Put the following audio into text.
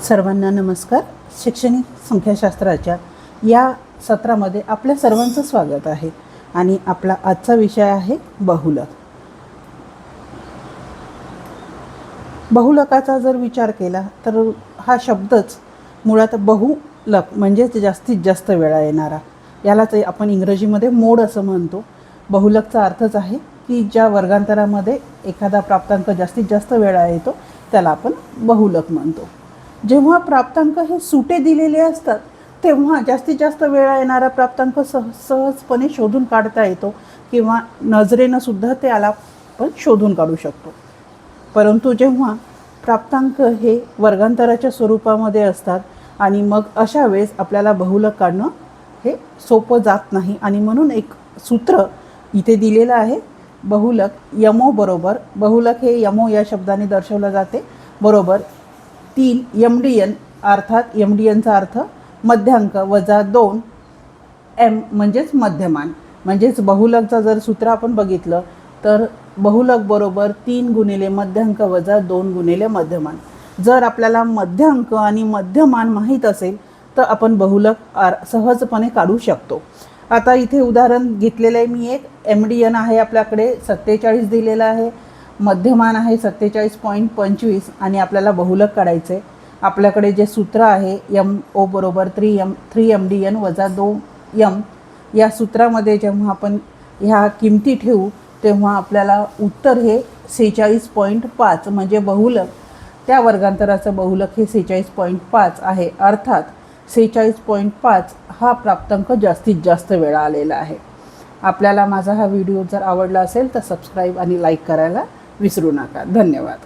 सर्वांना नमस्कार. शैक्षणिक संख्याशास्त्राच्या या सत्रामध्ये आपल्या सर्वांचं स्वागत आहे आणि आपला आजचा विषय आहे बहुलक. बहुलकाचा जर विचार केला तर हा शब्दच मुळात बहुलक म्हणजेच जास्तीत जास्त वेळा येणारा, यालाच आपण इंग्रजीमध्ये मोड असं म्हणतो. बहुलकचा अर्थच आहे की ज्या वर्गांतरामध्ये एखादा प्राप्तांक जास्तीत जास्त वेळा येतो त्याला आपण बहुलक म्हणतो. जेव्हा प्राप्तांक हे सुटे दिलेले असतात तेव्हा जास्तीत जास्त वेळा येणारा प्राप्तांक सहजपणे शोधून काढता येतो किंवा नजरेनं सुद्धा त्याला आपण शोधून काढू शकतो. परंतु जेव्हा प्राप्तांक हे वर्गांतराच्या स्वरूपामध्ये असतात आणि मग अशा वेळेस आपल्याला बहुलक काढणं हे सोपं जात नाही आणि म्हणून एक सूत्र इथे दिलेलं आहे. बहुलक यमो बरोबर, बहुलक हे यमो या शब्दाने दर्शवलं जाते, बरोबर 3 MDN, अर्थात MDNचा अर्थ मध्यांक वजा 2 M म्हणजेच मध्यमान. म्हणजेच बहुलकचा जर सूत्र आपण बघितलं तर बहुलक बरोबर 3 गुणिले मध्यांक वजा 2 गुणिले मध्यमान. जर आपल्याला मध्यांक आणि मध्यमान माहीत असेल तर आपण बहुलक सहजपणे काढू शकतो. आता इथे उदाहरण घेतलेलं आहे मी. एक MDN आहे आपल्याकडे 47 दिलेला आहे, मध्यमान आहे 47.25 आणि आपल्याला बहुलक काढायचं आहे. आपल्याकडे जे सूत्र आहे MO बरोबर 3 MDN वजा 2 M, या सूत्रामध्ये जेव्हा आपण ह्या किमती ठेवू तेव्हा आपल्याला उत्तर हे 46.5 म्हणजे बहुलक, त्या वर्गांतराचं बहुलक हे 46.5 आहे. अर्थात 46.5 हा प्राप्तांक जास्तीत जास्त वेळा आलेला आहे. आपल्याला माझा हा व्हिडिओ जर आवडला असेल तर सबस्क्राईब आणि लाईक करायला विसरू नका. धन्यवाद.